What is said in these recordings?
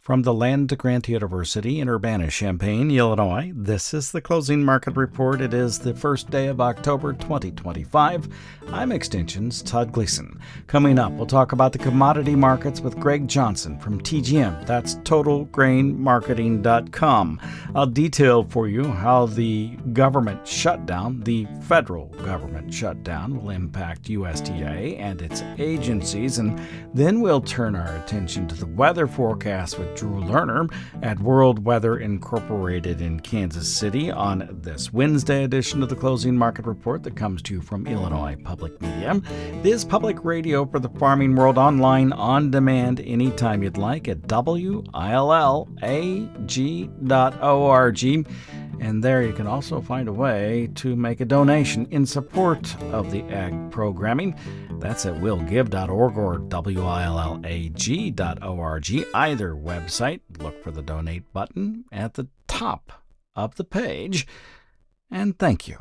From the land-grant University in Urbana-Champaign, Illinois, this is the Closing Market Report. It is the first day of October 2025. I'm Extension's Todd Gleason. Coming up, we'll talk about the commodity markets with Greg Johnson from TGM. That's TotalGrainMarketing.com. I'll detail for you how the government shutdown, the federal government shutdown, will impact USDA and its agencies. And then we'll turn our attention to the weather forecast with Drew Lerner at World Weather Incorporated in Kansas City on this Wednesday edition of the Closing Market Report that comes to you from Illinois Public Media. This public radio for the farming world, online, on demand, anytime you'd like at WILLAG.org. And there you can also find a way to make a donation in support of the ag programming. That's at willgive.org or WILLAG.org. Either website, look for the donate button at the top of the page. And thank you.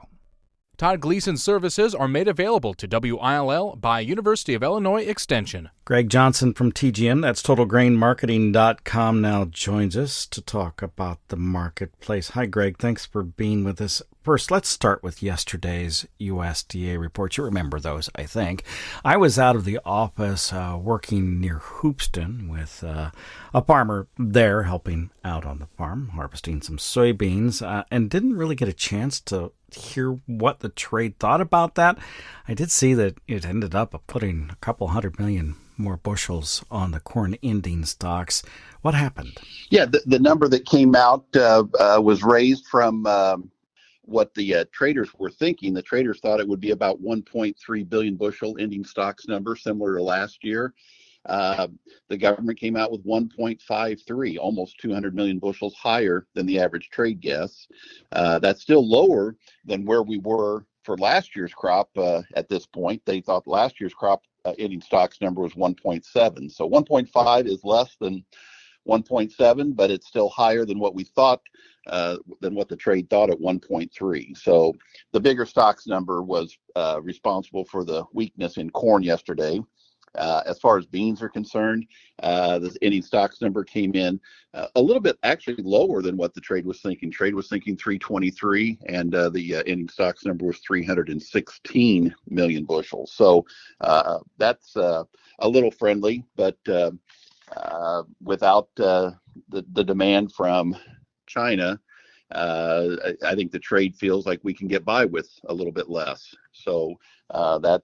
Todd Gleason services are made available to WILL by University of Illinois Extension. Greg Johnson from TGM, that's TotalGrainMarketing.com, now joins us to talk about the marketplace. Hi, Greg. Thanks for being with us. First, let's start with yesterday's USDA report. You remember those, I think. I was out of the office working near Hoopston with a farmer there helping out on the farm, harvesting some soybeans, and didn't really get a chance to hear what the trade thought about that. I did see that it ended up putting a couple 100 million more bushels on the corn ending stocks. What happened? Yeah, the number that came out was raised from what the traders were thinking. The traders thought it would be about 1.3 billion bushel ending stocks number, similar to last year. The government came out with 1.53, almost 200 million bushels higher than the average trade guess. That's still lower than where we were for last year's crop at this point. They thought last year's crop ending stocks number was 1.7. So 1.5 is less than 1.7, but it's still higher than what we thought, than what the trade thought at 1.3. So the bigger stocks number was responsible for the weakness in corn yesterday. As far as beans are concerned, the ending stocks number came in a little bit actually lower than what the trade was thinking. Trade was thinking 323, and the ending stocks number was 316 million bushels. So that's a little friendly, but without the demand from China, I think the trade feels like we can get by with a little bit less. So that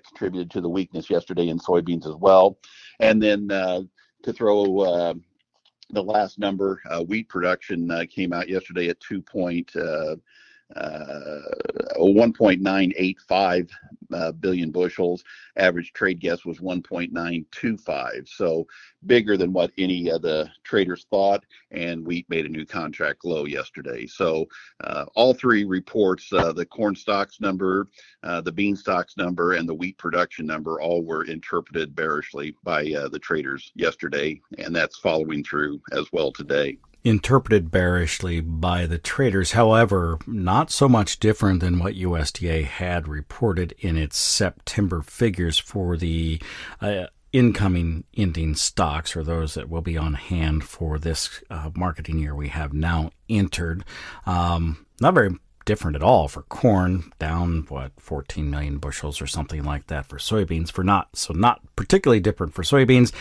contributed to the weakness yesterday in soybeans as well. And then to throw the last number, wheat production came out yesterday at 1.985 billion bushels. Average trade guess was 1.925. So bigger than what any of the traders thought, and wheat made a new contract low yesterday. So all three reports, the corn stocks number, the bean stocks number, and the wheat production number, all were interpreted bearishly by the traders yesterday, and that's following through as well today. Interpreted bearishly by the traders, however, not so much different than what USDA had reported in its September figures for the incoming ending stocks, or those that will be on hand for this marketing year we have now entered. Not very different at all for corn, down 14 million bushels or something like that for soybeans. Not particularly different for soybeans.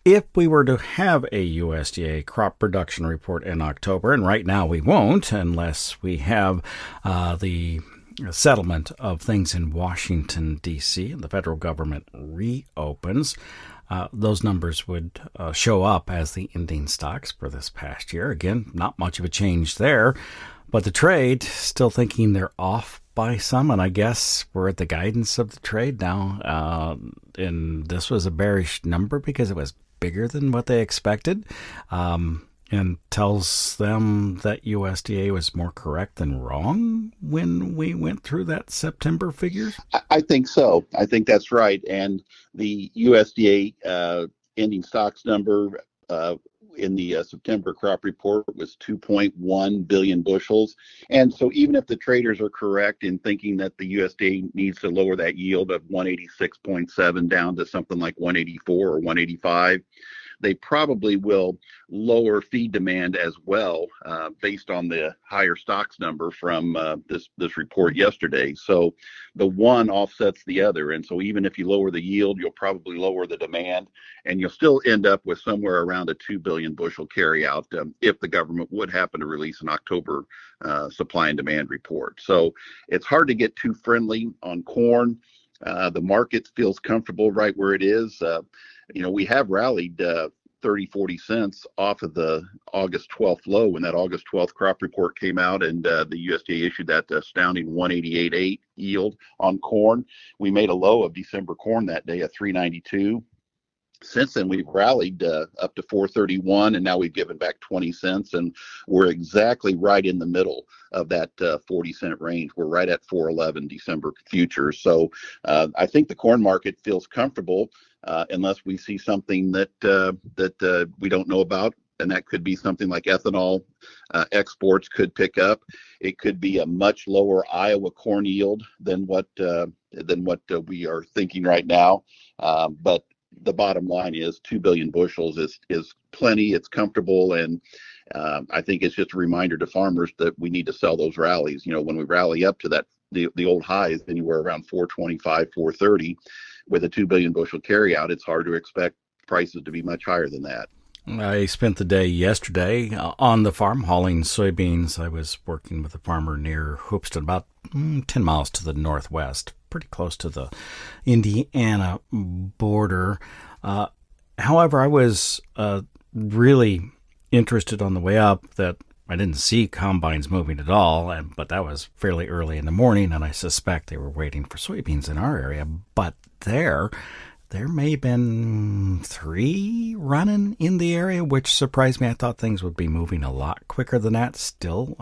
If we were to have a USDA crop production report in October, and right now we won't unless we have the settlement of things in Washington, D.C., and the federal government reopens, those numbers would show up as the ending stocks for this past year. Again, not much of a change there. But the trade, still thinking they're off by some, and I guess we're at the guidance of the trade now. And this was a bearish number because it was bigger than what they expected, and tells them that USDA was more correct than wrong when we went through that September figures? I think so. I think that's right. And the USDA ending stocks number in the September crop report was 2.1 billion bushels. And so even if the traders are correct in thinking that the USDA needs to lower that yield of 186.7 down to something like 184 or 185, they probably will lower feed demand as well, based on the higher stocks number from this report yesterday. So the one offsets the other, and so even if you lower the yield, you'll probably lower the demand, and you'll still end up with somewhere around a 2 billion bushel carryout, if the government would happen to release an October supply and demand report. So it's hard to get too friendly on corn. The market feels comfortable right where it is. We have rallied 30-40 cents off of the August 12th low when that August 12th crop report came out, and the USDA issued that astounding 188.8 yield on corn. We made a low of December corn that day at 392. Since then, we've rallied up to 431, and now we've given back 20 cents, and we're exactly right in the middle of that 40-cent range. We're right at 411 December futures. So I think the corn market feels comfortable, unless we see something that we don't know about, and that could be something like ethanol exports could pick up. It could be a much lower Iowa corn yield than what we are thinking right now, but the bottom line is 2 billion bushels is plenty. It's comfortable, and I think it's just a reminder to farmers that we need to sell those rallies. When we rally up to that, the old highs anywhere around 425, 430, with a 2 billion bushel carryout, it's hard to expect prices to be much higher than that. I spent the day yesterday on the farm hauling soybeans. I was working with a farmer near Hoopston, about 10 miles to the northwest, pretty close to the Indiana border. However, I was really interested on the way up that I didn't see combines moving at all, but that was fairly early in the morning, and I suspect they were waiting for soybeans in our area. But there may have been 3 running in the area, which surprised me. I thought things would be moving a lot quicker than that. Still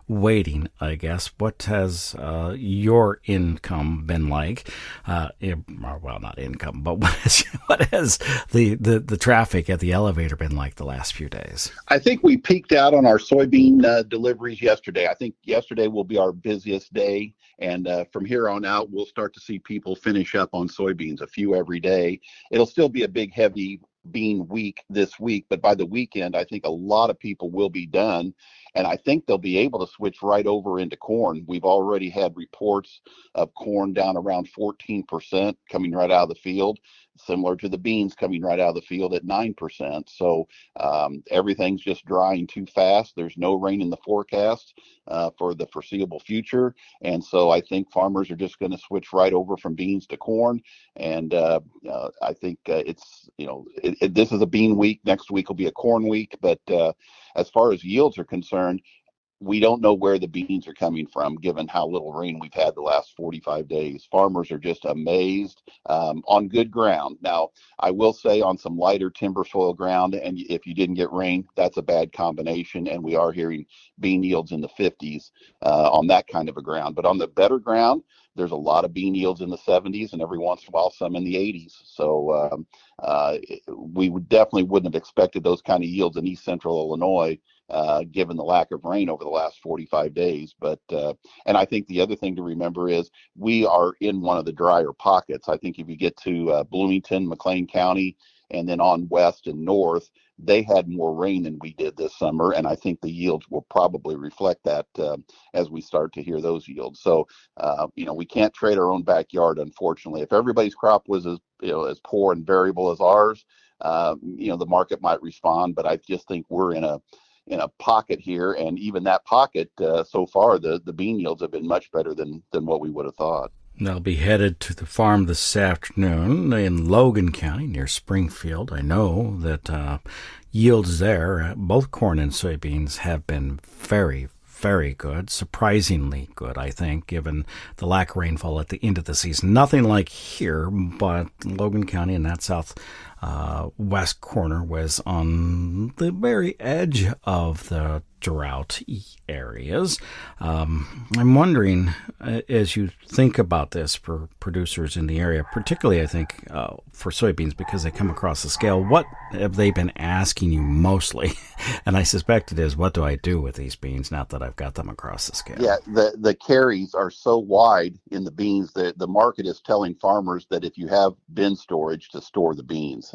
waiting, I guess. What has your income been like? Well, not income, but what has the traffic at the elevator been like the last few days? I think we peaked out on our soybean deliveries yesterday. I think yesterday will be our busiest day. And from here on out, we'll start to see people finish up on soybeans, a few every day. It'll still be a big, heavy bean week this week, but by the weekend, I think a lot of people will be done. And I think they'll be able to switch right over into corn. We've already had reports of corn down around 14% coming right out of the field, similar to the beans coming right out of the field at 9%. So everything's just drying too fast. There's no rain in the forecast for the foreseeable future. And so I think farmers are just going to switch right over from beans to corn. And I think this is a bean week. Next week will be a corn week. But as far as yields are concerned, we don't know where the beans are coming from, given how little rain we've had the last 45 days. Farmers are just amazed on good ground. Now, I will say on some lighter timber soil ground, and if you didn't get rain, that's a bad combination. And we are hearing bean yields in the 50s on that kind of a ground. But on the better ground, there's a lot of bean yields in the 70s, and every once in a while, some in the 80s. So we definitely wouldn't have expected those kind of yields in East Central Illinois, given the lack of rain over the last 45 days. But and I think the other thing to remember is we are in one of the drier pockets. I think if you get to Bloomington, McLean County, and then on west and north, they had more rain than we did this summer, and I think the yields will probably reflect that as we start to hear those yields. So we can't trade our own backyard, unfortunately. If everybody's crop was as poor and variable as ours, the market might respond. But I just think we're in a pocket here, and even that pocket, so far, the bean yields have been much better than what we would have thought. I'll be headed to the farm this afternoon in Logan County near Springfield. I know that yields there, both corn and soybeans, have been very, very good, surprisingly good, I think, given the lack of rainfall at the end of the season. Nothing like here, but Logan County and that southwest corner was on the very edge of the drought areas. I'm wondering, as you think about this for producers in the area, particularly I think for soybeans, because they come across the scale, what have they been asking you mostly? And I suspect it is, what do I do with these beans now that I've got them across the scale? Yeah, the carries are so wide in the beans that the market is telling farmers that if you have bin storage, to store the beans.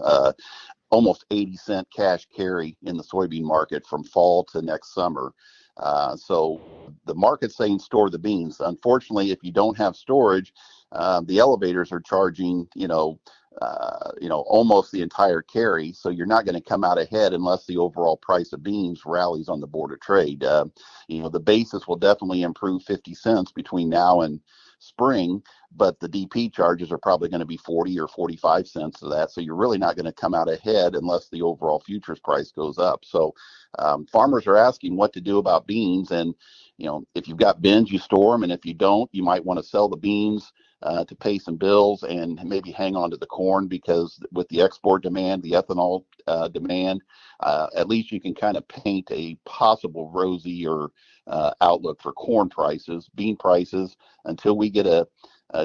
almost 80-cent cash carry in the soybean market from fall to next summer. So the market's saying store the beans. Unfortunately, if you don't have storage, the elevators are charging, almost the entire carry. So you're not going to come out ahead unless the overall price of beans rallies on the board of trade. The basis will definitely improve 50 cents between now and spring, but the DP charges are probably going to be 40 or 45 cents of that. So you're really not going to come out ahead unless the overall futures price goes up. So farmers are asking what to do about beans. And, if you've got bins, you store them. And if you don't, you might want to sell the beans to pay some bills and maybe hang on to the corn, because with the export demand, the ethanol demand, at least you can kind of paint a possible rosy or outlook for corn prices. Bean prices, until we get a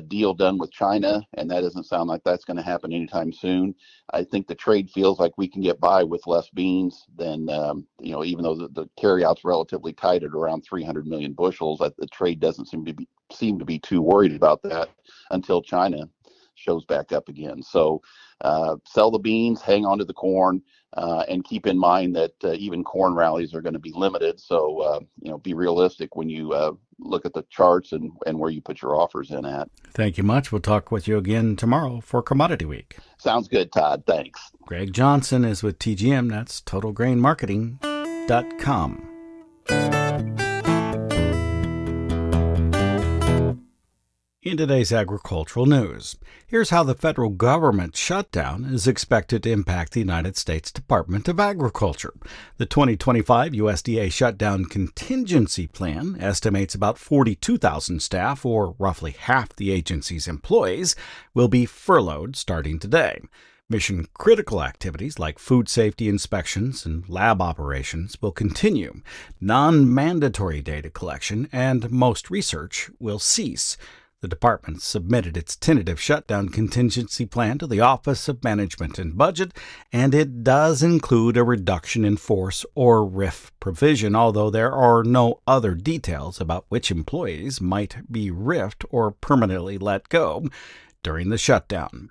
deal done with China, and that doesn't sound like that's going to happen anytime soon. I think the trade feels like we can get by with less beans than, even though the carryout's relatively tight at around 300 million bushels, the trade doesn't seem to be too worried about that until China shows back up again. So sell the beans, hang on to the corn, and keep in mind that even corn rallies are going to be limited. So, be realistic when you look at the charts and where you put your offers in at. Thank you much. We'll talk with you again tomorrow for Commodity Week. Sounds good, Todd. Thanks. Greg Johnson is with TGM. That's TotalGrainMarketing.com. In today's agricultural news, here's how the federal government shutdown is expected to impact the United States Department of Agriculture. The 2025 USDA Shutdown Contingency Plan estimates about 42,000 staff, or roughly half the agency's employees, will be furloughed starting today. Mission-critical activities like food safety inspections and lab operations will continue. Non-mandatory data collection and most research will cease. The department submitted its tentative shutdown contingency plan to the Office of Management and Budget, and it does include a reduction in force or RIF provision, although there are no other details about which employees might be RIFed or permanently let go during the shutdown.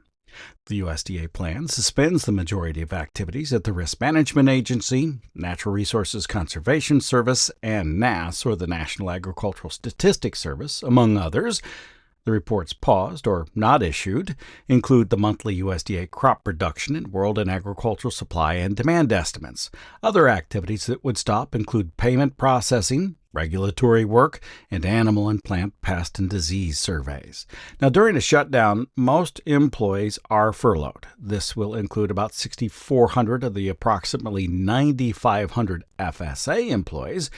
The USDA plan suspends the majority of activities at the Risk Management Agency, Natural Resources Conservation Service, and NASS, or the National Agricultural Statistics Service, among others. The reports paused or not issued include the monthly USDA crop production and world and agricultural supply and demand estimates. Other activities that would stop include payment processing, regulatory work, and animal and plant pest and disease surveys. Now, during a shutdown, most employees are furloughed. This will include about 6,400 of the approximately 9,500 FSA employees.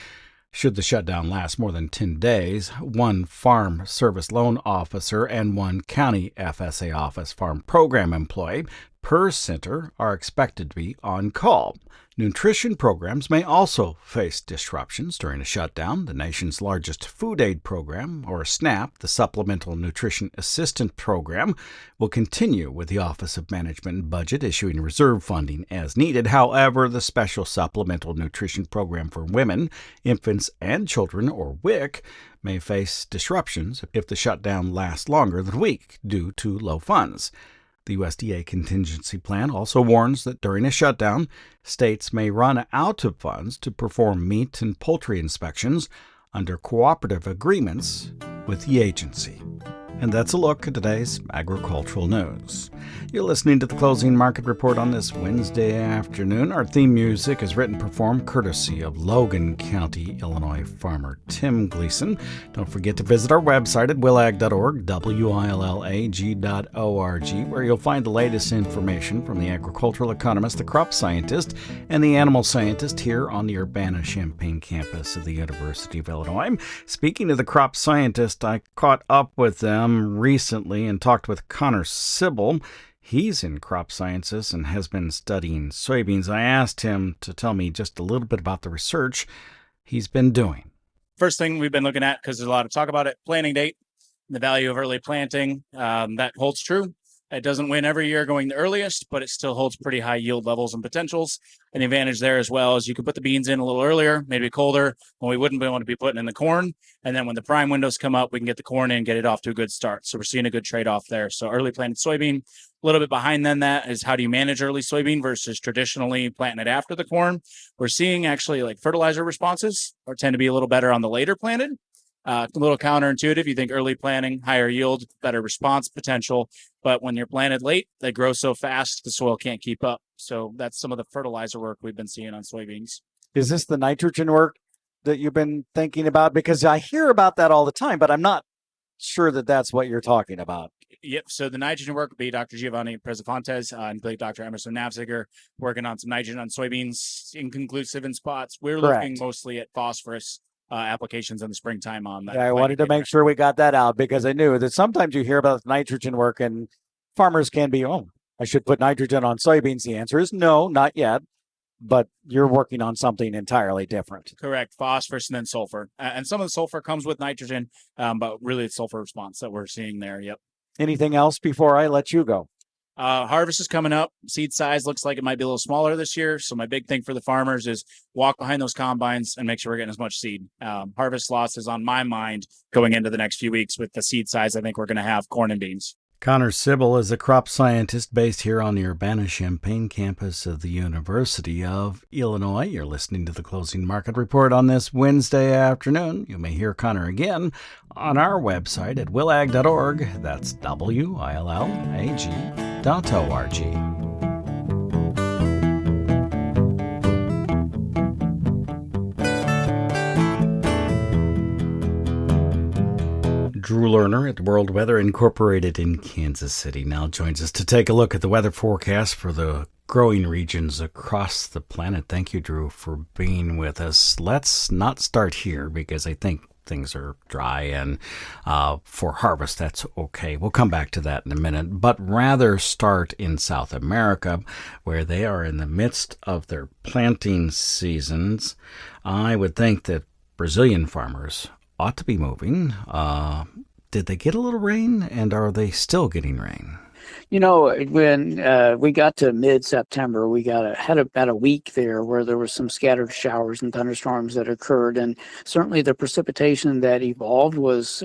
Should the shutdown last more than 10 days, one Farm Service Loan Officer and one County FSA Office Farm Program employee per center are expected to be on call. Nutrition programs may also face disruptions during a shutdown. The nation's largest food aid program, or SNAP, the Supplemental Nutrition Assistance Program, will continue, with the Office of Management and Budget issuing reserve funding as needed. However, the Special Supplemental Nutrition Program for Women, Infants, and Children, or WIC, may face disruptions if the shutdown lasts longer than a week due to low funds. The USDA contingency plan also warns that during a shutdown, states may run out of funds to perform meat and poultry inspections under cooperative agreements with the agency. And that's a look at today's agricultural news. You're listening to the Closing Market Report on this Wednesday afternoon. Our theme music is written and performed courtesy of Logan County, Illinois farmer Tim Gleason. Don't forget to visit our website at willag.org, willag.org, where you'll find the latest information from the agricultural economist, the crop scientist, and the animal scientist here on the Urbana-Champaign campus of the University of Illinois. Speaking of the crop scientist, I caught up with them recently and talked with Connor Sybil. He's in crop sciences and has been studying soybeans. I asked him to tell me just a little bit about the research he's been doing. First thing we've been looking at, because there's a lot of talk about it, planting date, the value of early planting. That holds true. It doesn't win every year going the earliest, but it still holds pretty high yield levels and potentials. And the advantage there as well is you can put the beans in a little earlier, maybe colder, when we wouldn't want to be putting in the corn. And then when the prime windows come up, we can get the corn in, get it off to a good start. So we're seeing a good trade-off there. So early planted soybean, a little bit behind then that is how do you manage early soybean versus traditionally planting it after the corn. We're seeing actually like fertilizer responses or tend to be a little better on the later planted. A little counterintuitive. You think early planting, higher yield, better response potential. But when you're planted late, they grow so fast, the soil can't keep up. So that's some of the fertilizer work we've been seeing on soybeans. Is this the nitrogen work that you've been thinking about? Because I hear about that all the time, but I'm not sure that that's what you're talking about. Yep. So the nitrogen work would be Dr. Giovanni Prezafontes and Dr. Emerson Navziger working on some nitrogen on soybeans, inconclusive in spots. We're Correct. looking mostly at phosphorus applications in the springtime on that. Yeah, I wanted to make sure we got that out because I knew that sometimes you hear about nitrogen work and farmers can be, oh, I should put nitrogen on soybeans. The answer is no, not yet. But you're working on something entirely different. Correct. Phosphorus and then sulfur. And some of the sulfur comes with nitrogen, but really it's sulfur response that we're seeing there. Yep. Anything else before I let you go? Harvest is coming up. Seed size looks like it might be a little smaller this year. So my big thing for the farmers is walk behind those combines and make sure we're getting as much seed. Harvest loss is on my mind going into the next few weeks with the seed size. I think we're going to have corn and beans. Connor Sybil is a crop scientist based here on the Urbana-Champaign campus of the University of Illinois. You're listening to the Closing Market Report on this Wednesday afternoon. You may hear Connor again on our website at willag.org. That's willag.org. Drew Lerner at World Weather Incorporated in Kansas City now joins us to take a look at the weather forecast for the growing regions across the planet. Thank you, Drew, for being with us. Let's not start here because I think things are dry and for harvest, that's okay. We'll come back to that in a minute, but rather start in South America where they are in the midst of their planting seasons. I would think that Brazilian farmers ought to be moving. Did they get a little rain, and are they still getting rain? You know, when we got to mid-September, we had about a week there where there were some scattered showers and thunderstorms that occurred, and certainly the precipitation that evolved was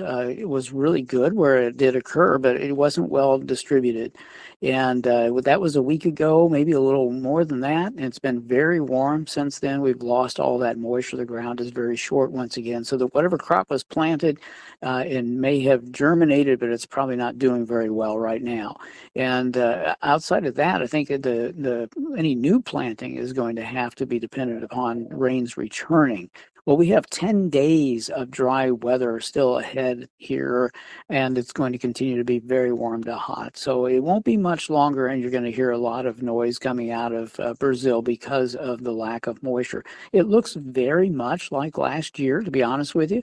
really good where it did occur, but it wasn't well distributed. And that was a week ago, maybe a little more than that. And it's been very warm since then. We've lost all that moisture. The ground is very short once again. So that whatever crop was planted, it may have germinated, but it's probably not doing very well right now. And outside of that, I think any new planting is going to have to be dependent upon rains returning. Well, we have 10 days of dry weather still ahead here, and it's going to continue to be very warm to hot. So it won't be much longer, and you're going to hear a lot of noise coming out of Brazil because of the lack of moisture. It looks very much like last year, to be honest with you.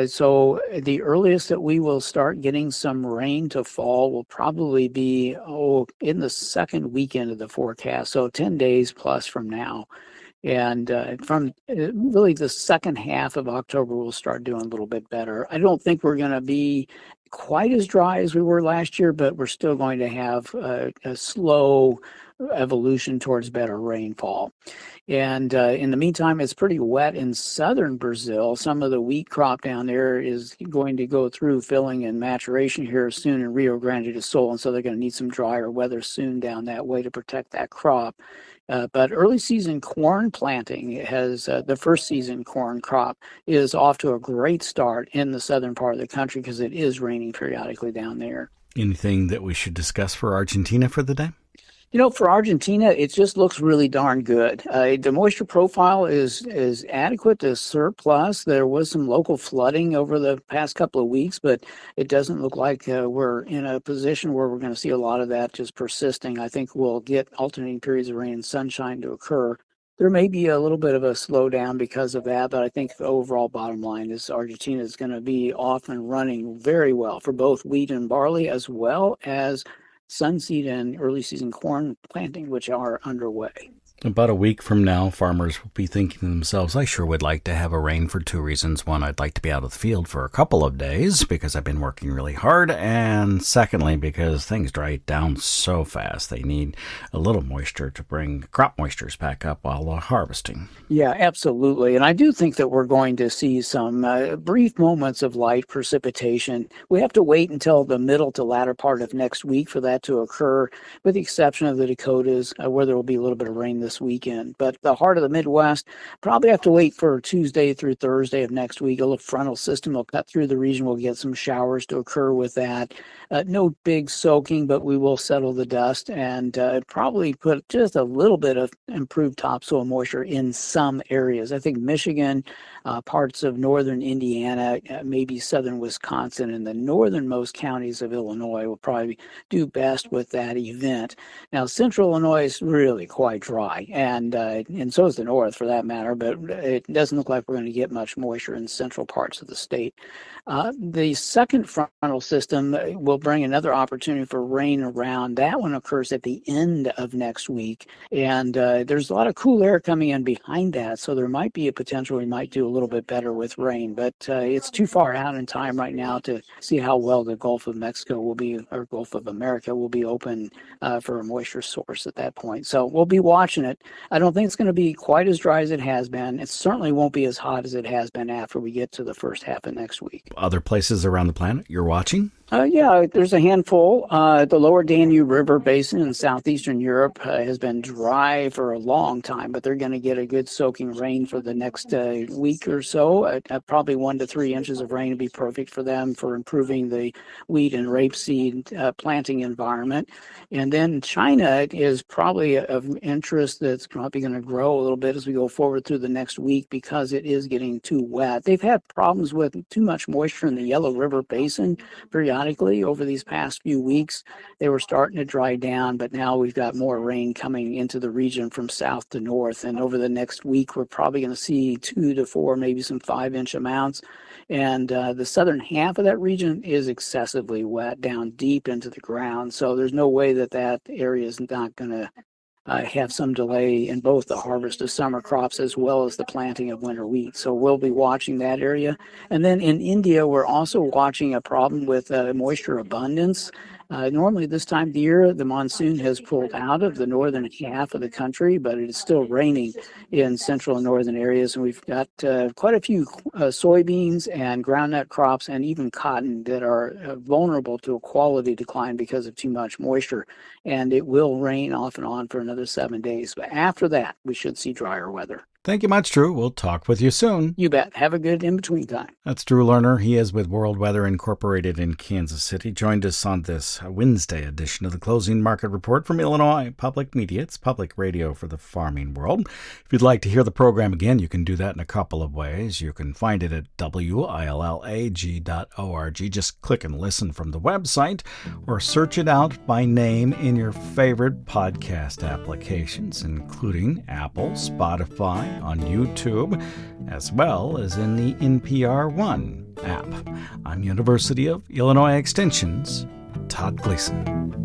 So the earliest that we will start getting some rain to fall will probably be in the second weekend of the forecast, so 10 days plus from now. And from really the second half of October, we'll start doing a little bit better. I don't think we're going to be quite as dry as we were last year, but we're still going to have a slow evolution towards better rainfall. And in the meantime, it's pretty wet in southern Brazil. Some of the wheat crop down there is going to go through filling and maturation here soon in Rio Grande do Sul, and so they're going to need some drier weather soon down that way to protect that crop. But early season corn planting has the first season corn crop is off to a great start in the southern part of the country because it is raining periodically down there. Anything that we should discuss for Argentina for the day? You know, for Argentina, it just looks really darn good. The moisture profile is adequate to surplus. There was some local flooding over the past couple of weeks, but it doesn't look like we're in a position where we're going to see a lot of that just persisting. I think we'll get alternating periods of rain and sunshine to occur. There may be a little bit of a slowdown because of that, but I think the overall bottom line is Argentina is going to be off and running very well for both wheat and barley, as well as sunseed and early season corn planting, which are underway. About a week from now, farmers will be thinking to themselves, I sure would like to have a rain for two reasons. One, I'd like to be out of the field for a couple of days because I've been working really hard. And secondly, because things dry down so fast, they need a little moisture to bring crop moistures back up while harvesting. Yeah, absolutely. And I do think that we're going to see some brief moments of light precipitation. We have to wait until the middle to latter part of next week for that to occur, with the exception of the Dakotas, where there will be a little bit of rain this weekend. But the heart of the Midwest, probably have to wait for Tuesday through Thursday of next week. A little frontal system will cut through the region. We'll get some showers to occur with that. No big soaking, but we will settle the dust and probably put just a little bit of improved topsoil moisture in some areas. I think Michigan, parts of northern Indiana, maybe southern Wisconsin, and the northernmost counties of Illinois will probably do best with that event. Now, central Illinois is really quite dry, and so is the north for that matter, but it doesn't look like we're going to get much moisture in central parts of the state. The second frontal system will bring another opportunity for rain around. That one occurs at the end of next week, and there's a lot of cool air coming in behind that, so there might be a potential we might do a little bit better with rain, but it's too far out in time right now to see how well the Gulf of Mexico will be, or Gulf of America will be open for a moisture source at that point. So we'll be watching it. I don't think it's going to be quite as dry as it has been. It certainly won't be as hot as it has been after we get to the first half of next week. Other places around the planet you're watching? Yeah, there's a handful. The lower Danube River basin in southeastern Europe has been dry for a long time, but they're going to get a good soaking rain for the next week or so. Probably 1 to 3 inches of rain would be perfect for them for improving the wheat and rapeseed planting environment. And then China is probably of interest that's probably going to grow a little bit as we go forward through the next week because it is getting too wet. They've had problems with too much moisture in the Yellow River basin periodically over these past few weeks. They were starting to dry down, but now we've got more rain coming into the region from south to north. And over the next week, we're probably going to see 2 to 4, maybe some 5-inch amounts. And the southern half of that region is excessively wet down deep into the ground. So there's no way that area is not going to have some delay in both the harvest of summer crops as well as the planting of winter wheat. So we'll be watching that area. And then in India, we're also watching a problem with moisture abundance. Normally this time of the year, the monsoon has pulled out of the northern half of the country, but it is still raining in central and northern areas. And we've got quite a few soybeans and groundnut crops and even cotton that are vulnerable to a quality decline because of too much moisture. And it will rain off and on for another 7 days. But after that, we should see drier weather. Thank you much, Drew. We'll talk with you soon. You bet. Have a good in-between time. That's Drew Lerner. He is with World Weather Incorporated in Kansas City. Joined us on this Wednesday edition of the Closing Market Report from Illinois Public Media. It's public radio for the farming world. If you'd like to hear the program again, you can do that in a couple of ways. You can find it at willag.org. Just click and listen from the website or search it out by name in your favorite podcast applications, including Apple, Spotify, on YouTube, as well as in the NPR One app. I'm University of Illinois Extension's Todd Gleason.